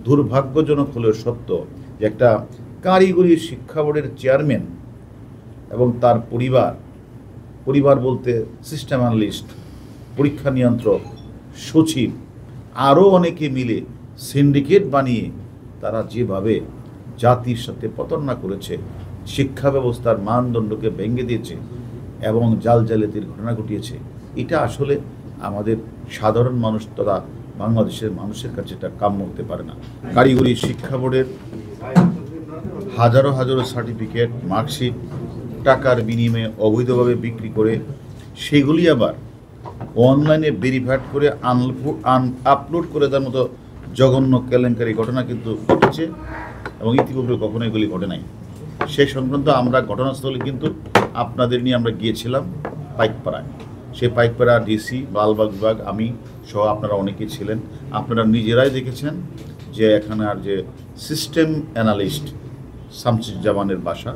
দুর্ভাগ্যজনক হলেও সত্য যে একটা কারিগরি শিক্ষা বোর্ডের চেয়ারম্যান এবং তার পরিবার বলতে সিস্টেম অ্যানালিস্ট, পরীক্ষা নিয়ন্ত্রক, সচিব, আরও অনেকে মিলে সিন্ডিকেট বানিয়ে তারা যেভাবে জাতির সাথে প্রতারণা করেছে, শিক্ষা ব্যবস্থার মানদণ্ডকে ভেঙে দিয়েছে এবং জালিয়াতির ঘটনা ঘটিয়েছে, এটা আসলে আমাদের সাধারণ মানুষ তথা বাংলাদেশের মানুষের কাছে এটা কাম্য হতে পারে না। কারিগরি শিক্ষা বোর্ডের হাজারো হাজারো সার্টিফিকেট, মার্কশিট টাকার বিনিময়ে অবৈধভাবে বিক্রি করে সেগুলি আবার অনলাইনে ভেরিফাইড করে আপলোড করে দেওয়ার মতো জঘন্য কেলেঙ্কারি ঘটনা কিন্তু ঘটেছে এবং ইতিপূর্বে কখনো এগুলি ঘটে নাই। সেই সংক্রান্ত আমরা ঘটনাস্থলে কিন্তু আপনাদের নিয়ে আমরা গিয়েছিলাম পাইকপাড়ায়। সেই পাইকপাড়া ডিসি, লালবাগ বিভাগ, আমি সহ আপনারা অনেকেই ছিলেন। আপনারা নিজেরাই দেখেছেন যে এখানে আর যে সিস্টেম অ্যানালিস্ট শামসুজ্জামানের বাসা,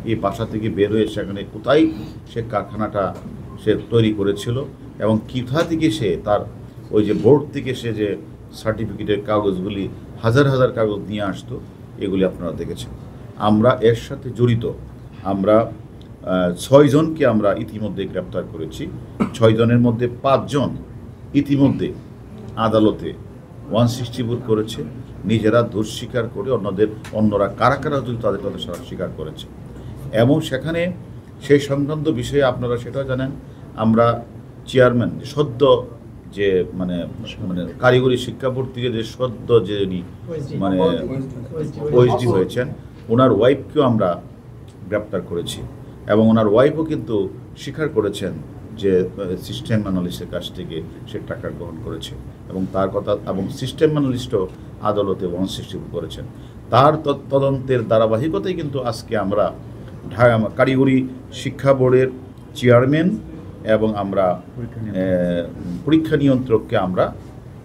এই বাসা থেকে বের হয়ে সেখানে কোথায় সে কারখানাটা সে তৈরি করেছিল এবং কোথা থেকে সে তার ওই যে বোর্ড থেকে সে যে সার্টিফিকেটের কাগজগুলি হাজার হাজার কাগজ নিয়ে আসতো, এগুলি আপনারা দেখেছেন। আমরা এর সাথে জড়িত আমরা 6 জনকে আমরা ইতিমধ্যে গ্রেপ্তার করেছি। 6 জনের মধ্যে 5 জন ইতিমধ্যে আদালতে 164 করেছে, নিজেরা দোষ স্বীকার করে অন্যরা কারা কারা যদি তাদের স্বীকার করেছে। এবং সেখানে সেই সংক্রান্ত বিষয়ে আপনারা সেটাও জানেন, আমরা চেয়ারম্যান সদ্য যে মানে কারিগরি শিক্ষা বোর্ড থেকে যে সদ্য যে মানে ওএসডি হয়েছেন, ওনার ওয়াইফকেও আমরা গ্রেপ্তার করেছি এবং ওনার ওয়াইফও কিন্তু স্বীকার করেছেন যে সিস্টেম অ্যানালিস্টের কাছ থেকে সে টাকা গ্রহণ করেছে এবং তার কথা এবং সিস্টেম অ্যানালিস্টও আদালতে 164 করেছেন। তার তদন্তের ধারাবাহিকতায় কিন্তু আজকে আমরা কারিগরি শিক্ষা বোর্ডের চেয়ারম্যান এবং আমরা পরীক্ষা নিয়ন্ত্রককে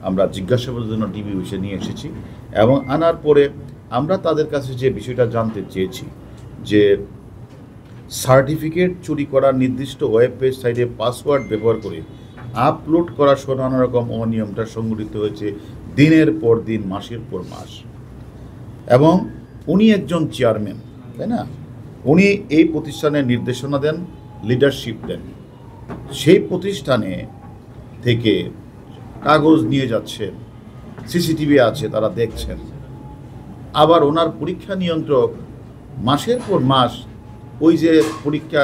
আমরা জিজ্ঞাসাবাদের জন্য ডিবি অফিসে নিয়ে এসেছি এবং আনার পরে আমরা তাদের কাছে যে বিষয়টা জানতে চেয়েছি যে সার্টিফিকেট চুরি করার নির্দিষ্ট ওয়েব পেজ সাইটে পাসওয়ার্ড ব্যবহার করে আপলোড করা নানা রকম অনিয়মটা সংঘটিত হয়েছে দিনের পর দিন, মাসের পর মাস। এবং উনি একজন চেয়ারম্যান, তাই না? উনি এই প্রতিষ্ঠানের নির্দেশনা দেন, লিডারশিপ দেন। সেই প্রতিষ্ঠানে থেকে কাগজ নিয়ে যাচ্ছেন, সিসিটিভি আছে, তারা দেখছেন। আবার ওনার পরীক্ষা নিয়ন্ত্রক মাসের পর মাস ওই যে পরীক্ষা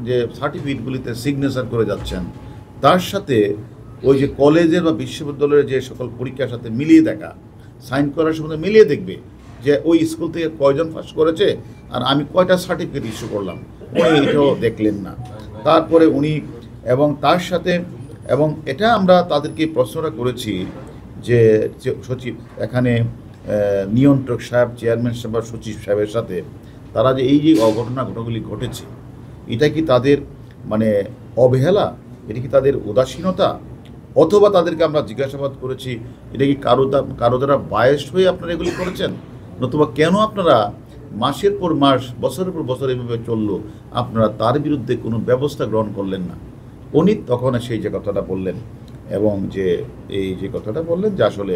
যে সার্টিফিকেটগুলিতে সিগনেচার করে যাচ্ছেন, তার সাথে ওই যে কলেজের বা বিশ্ববিদ্যালয়ের যে সকল পরীক্ষার সাথে মিলিয়ে দেখা, সাইন করার সময় মিলিয়ে দেখবে যে ওই স্কুল থেকে কয়জন পাস করেছে আর আমি কয়টা সার্টিফিকেট ইস্যু করলাম, উনি এটাও দেখলেন না। তারপরে উনি এবং তার সাথে এবং এটা আমরা তাদেরকে প্রশ্নটা করেছি যে সচিব এখানে নিয়ন্ত্রক সাহেব, চেয়ারম্যান সাহেব বা সচিব সাহেবের সাথে তারা যে এই যে ঘটনাগুলি ঘটেছে, এটা কি তাদের মানে অবহেলা, এটা কি তাদের উদাসীনতা, অথবা তাদেরকে আমরা জিজ্ঞাসাবাদ করেছি এটা কি কারো দ্বারা বায়াসড হয়ে আপনারা এগুলি করেছেন, নতুবা কেন আপনারা মাসের পর মাস, বছরের পর বছর এভাবে চললো, আপনারা তার বিরুদ্ধে কোনো ব্যবস্থা গ্রহণ করলেন না। উনি তখন সেই যে কথাটা বললেন এবং যে এই যে কথাটা বললেন যে আসলে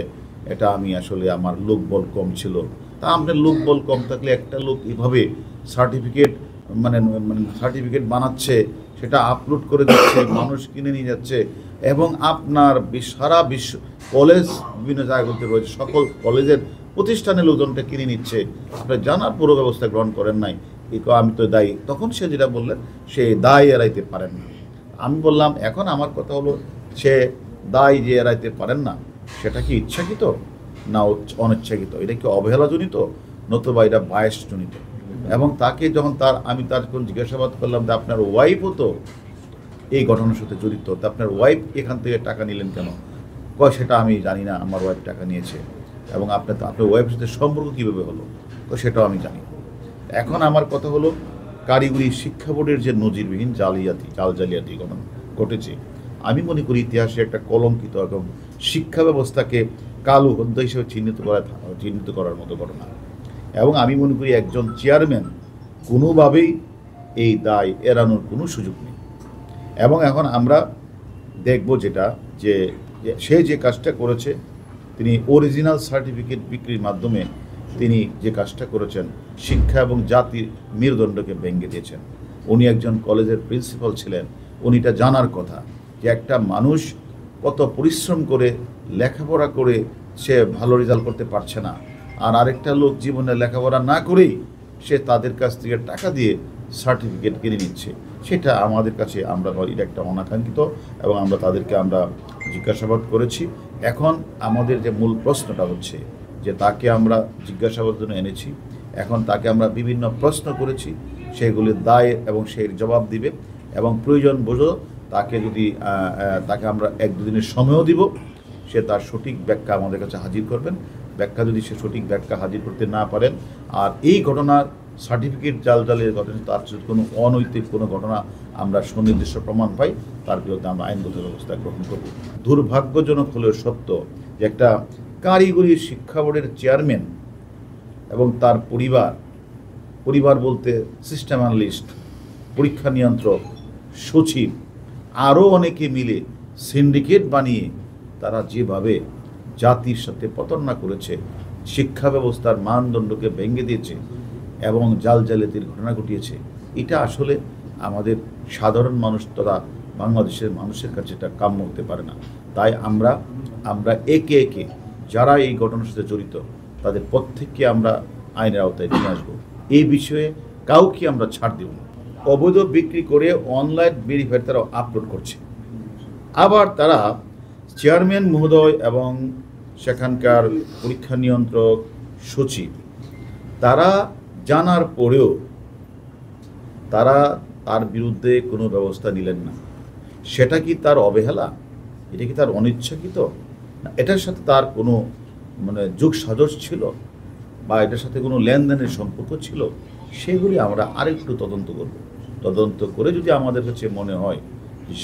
এটা আমি আসলে আমার লোকবল কম ছিল। তা আপনার লোকবল কম থাকলে একটা লোক এভাবে সার্টিফিকেট সার্টিফিকেট বানাচ্ছে, সেটা আপলোড করে দিচ্ছে, মানুষ কিনে নিয়ে যাচ্ছে এবং আপনার সারা বিশ্ব কলেজ বিভিন্ন জায়গাতে রয়েছে, সকল কলেজের প্রতিষ্ঠানের লোকজনটা কিনে নিচ্ছে, আপনার জানার পুরো ব্যবস্থা গ্রহণ করেন নাই, আমি তো দায়ী। তখন সে যেটা বললেন সে দায় এড়াইতে পারেন না। আমি বললাম এখন আমার কথা হলো সে দায় যে এড়াইতে পারেন না, সেটা কি ইচ্ছাকৃত না অনিচ্ছাকৃত, এটা কি অবহেলাজনিত নতুবা এটা বায়াসজনিত। এবং তাকে যখন আমি তার কোন জিজ্ঞাসাবাদ করলাম যে আপনার ওয়াইফও তো এই ঘটনার সাথে জড়িত, তা আপনার ওয়াইফ এখান থেকে টাকা নিলেন কেন? সেটা আমি জানি না, আমার ওয়াইফ টাকা নিয়েছে। এবং আপনার ওয়াইফের সাথে সম্পর্ক কীভাবে হলো? সেটাও আমি জানি। এখন আমার কথা হলো কারিগরি শিক্ষা বোর্ডের যে নজিরবিহীন জালিয়াতি ঘটনা ঘটেছে, আমি মনে করি ইতিহাসে একটা কলঙ্কিত এবং শিক্ষা ব্যবস্থাকে কালো অধ্যায় হিসেবে চিহ্নিত করার মতো ঘটনা। এবং আমি মনে করি একজন চেয়ারম্যান কোনোভাবেই এই দায় এড়ানোর কোনো সুযোগ নেই। এবং এখন আমরা দেখব যেটা যে সে যে কাজটা করেছে তিনি অরিজিনাল সার্টিফিকেট বিক্রির মাধ্যমে তিনি যে কাজটা করেছেন, শিক্ষা এবং জাতির মেরুদণ্ডকে ভেঙে দিয়েছেন। উনি একজন কলেজের প্রিন্সিপাল ছিলেন, উনি এটা জানার কথা যে একটা মানুষ কত পরিশ্রম করে লেখাপড়া করে সে ভালো রেজাল্ট করতে পারছে না, আর আরেকটা লোক জীবনে লেখাপড়া না করেই সে তাদের কাছ থেকে টাকা দিয়ে সার্টিফিকেট কিনে নিচ্ছে। সেটা আমাদের কাছে আমরা এটা একটা অনাকাঙ্ক্ষিত, এবং আমরা তাদেরকে আমরা জিজ্ঞাসাবাদ করেছি। এখন আমাদের যে মূল প্রশ্নটা হচ্ছে যে তাকে আমরা জিজ্ঞাসাবাদের জন্য এনেছি, এখন তাকে আমরা বিভিন্ন প্রশ্ন করেছি, সেগুলির দায় এবং সেই জবাব দিবে, এবং প্রয়োজন বোঝো তাকে আমরা 1-2 দিনের সময়ও দিব, সে তার সঠিক ব্যাখ্যা আমাদের কাছে হাজির করবেন। ব্যাখ্যা যদি সে সঠিক ব্যাখ্যা হাজির করতে না পারেন, আর এই ঘটনার সার্টিফিকেট জালজালের ঘটনা, তার যদি কোনো অনৈতিক কোনো ঘটনা আমরা সুনির্দিষ্ট প্রমাণ পাই, তার বিরুদ্ধে আমরা আইনগত ব্যবস্থা গ্রহণ করব। দুর্ভাগ্যজনক হলেও সত্য যে একটা কারিগরি শিক্ষা বোর্ডের চেয়ারম্যান এবং তার পরিবার বলতে সিস্টেম অ্যানালিস্ট, পরীক্ষা নিয়ন্ত্রক, সচিব, আরও অনেকে মিলে সিন্ডিকেট বানিয়ে তারা যেভাবে জাতির সাথে প্রতারণা করেছে, শিক্ষা ব্যবস্থার মানদণ্ডকে ভেঙে দিয়েছে এবং জালজালিয়াতির ঘটনা ঘটিয়েছে, এটা আসলে আমাদের সাধারণ মানুষ তথা বাংলাদেশের মানুষের কাছে এটা কাম্য হতে পারে না। তাই আমরা একে একে যারা এই ঘটনার সাথে জড়িত তাদের প্রত্যেককে আমরা আইনের আওতায় নিয়ে আসবো। এই বিষয়ে কাউকে আমরা ছাড় দেব না। অবৈধ বিক্রি করে অনলাইন ভেরিফাইড তারা আপলোড করছে, আবার তারা চেয়ারম্যান মহোদয় এবং সেখানকার পরীক্ষা নিয়ন্ত্রক, সচিব, তারা জানার পরেও তারা তার বিরুদ্ধে কোনো ব্যবস্থা নিলেন না। সেটা কি তার অবহেলা? এটা কি তার অনিচ্ছাকৃত? না, এটার সাথে তার কোনো যোগ সাজস ছিল বা এটার সাথে কোনো লেনদেনের সম্পর্ক ছিল? সেগুলি আমরা আরেকটু তদন্ত করব। তদন্ত করে যদি আমাদের কাছে মনে হয়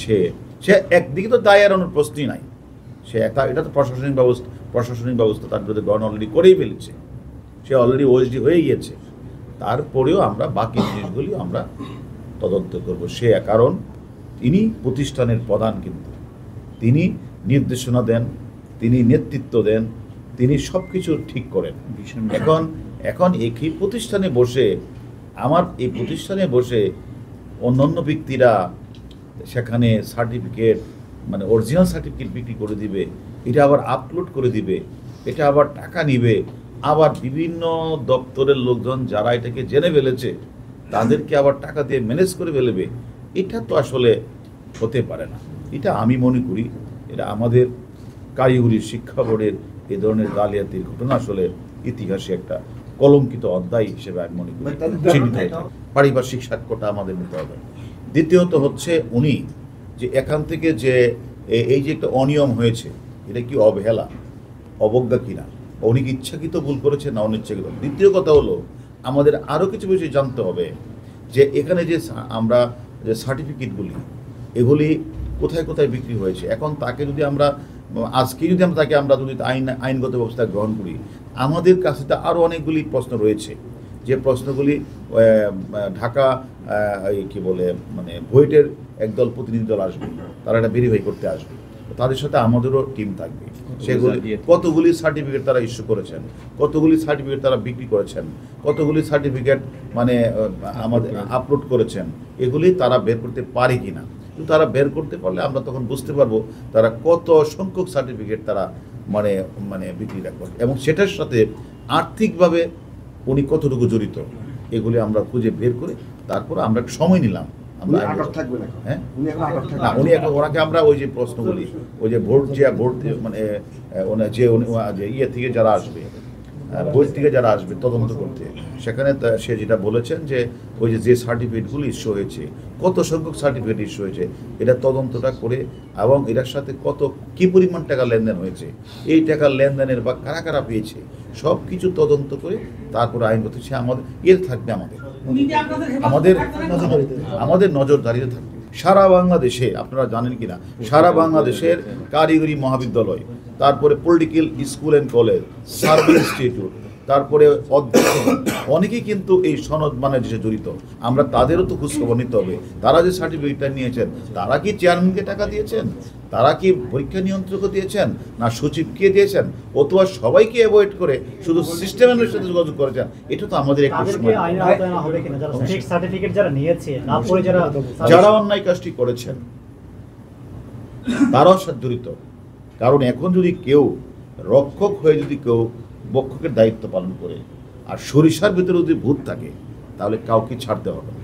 সে একদিকে তো দায় এড়ানোর প্রশ্নই নাই, এটা তো প্রশাসনিক ব্যবস্থা তার বিরুদ্ধে গ্রহণ অলরেডি করেই ফেলেছে, সে অলরেডি ওএসডি হয়ে গিয়েছে, তারপরেও আমরা বাকি জিনিসগুলি আমরা তদন্ত করব। কারণ তিনি প্রতিষ্ঠানের প্রধান, কিন্তু তিনি নির্দেশনা দেন, তিনি নেতৃত্ব দেন, তিনি সব কিছু ঠিক করেন। এখন একই প্রতিষ্ঠানে বসে এই প্রতিষ্ঠানে বসে অন্যান্য ব্যক্তিরা সেখানে সার্টিফিকেট অরিজিনাল সার্টিফিকেট বিক্রি করে দিবে, এটা আবার আপলোড করে দিবে, এটা আবার টাকা নিবে, আবার বিভিন্ন দপ্তরের লোকজন যারা এটাকে জেনে ফেলেছে তাদেরকে আবার টাকা দিয়ে ম্যানেজ করে ফেলবে, এটা তো আসলে হতে পারে না। এটা আমি মনে করি এটা আমাদের কারিগরি শিক্ষা বোর্ডের এই ধরনের জালিয়াতির ঘটনা আসলে ইতিহাসে একটা কলঙ্কিত অধ্যায় হিসেবে আমি মনে করি চিহ্নিত হয়ে থাকে। পারিপার্শ্বিক সাক্ষ্যটা আমাদের নিতে হবে। দ্বিতীয়ত হচ্ছে উনি যে এখান থেকে যে এই যে একটা অনিয়ম হয়েছে, এটা কি অবহেলা, অবজ্ঞা কিনা, উনি কি ইচ্ছাকৃত ভুল করেছেন না অনিচ্ছাকৃত? দ্বিতীয় কথা হলো আমাদের আরও কিছু বিষয় জানতে হবে যে এখানে যে আমরা যে সার্টিফিকেটগুলি এগুলি কোথায় কোথায় বিক্রি হয়েছে। এখন তাকে যদি আমরা আজকে যদি আইনগত ব্যবস্থা গ্রহণ করি, আমাদের কাছে তো আরও অনেকগুলি প্রশ্ন রয়েছে, যে প্রশ্নগুলি ঢাকা বুয়েটের একদল প্রতিনিধি দল আসবে, তারা এটা ভেরিফাই করতে আসবে, তাদের সাথে আমাদেরও টিম থাকবে। সেগুলি কতগুলি সার্টিফিকেট তারা ইস্যু করেছেন, কতগুলি সার্টিফিকেট তারা বিক্রি করেছেন, কতগুলি সার্টিফিকেট আমাদের আপলোড করেছেন, এগুলি তারা বের করতে পারে কিনা। কিন্তু তারা বের করতে পারলে আমরা তখন বুঝতে পারবো তারা কত সংখ্যক সার্টিফিকেট তারা বিক্রি রাখবেন, এবং সেটার সাথে আর্থিকভাবে উনি কতটুকু জড়িত, এগুলি আমরা খুঁজে বের করে তারপর আমরা একটু সময় নিলাম। ওনাকে আমরা ওই যে প্রশ্নগুলি, ওই যে ভোট ইয়ে থেকে যারা আসবে, ভোট থেকে যারা আসবে তদন্ত করতে, সেখানে সে যেটা বলেছেন যে ওই যে সার্টিফিকেটগুলি ইস্যু হয়েছে, কত সংখ্যক সার্টিফিকেট ইস্যু হয়েছে, এটা তদন্তটা করে এবং এটার সাথে কী পরিমাণ টাকা লেনদেন হয়েছে, এই টাকার লেনদেনের বা কারা কারা পেয়েছে, সব কিছু তদন্ত করে তারপরে আইনগত সে আমাদের থাকবে, আমাদের নজরদারিতে থাকবে। সারা বাংলাদেশে আপনারা জানেন কিনা, সারা বাংলাদেশের কারিগরি মহাবিদ্যালয়, তারপরে political school and college, service institute, তারপরে অধ্যক্ষ, অনেকেই কিন্তু এই সনদ মানে যে জড়িত। আমরা তাদেরও তো খোঁজখবর নিতে হবে। তারা যে সার্টিফিকেটটা নিয়েছেন, তারা কি চেয়ারম্যানকে টাকা দিয়েছেন, তারা কি পরীক্ষা নিয়ন্ত্রক দিয়েছেন, না সচিবকে দিয়েছেন, অথবা সবাইকে অ্যাভয়েড করে শুধু সিস্টেমের সাথে যোগাযোগ করেছেন? এটা তো আমাদের একটু সময়। যারা অন্যায় কাজটি করেছেন তারাও জড়িত। কারণ এখন যদি কেউ রক্ষক হয়ে যদি কেউ বক্ষকের দায়িত্ব পালন করে আর সরিষার ভিতরে যদি ভূত থাকে, তাহলে কাউকে ছাড়তে হবে না।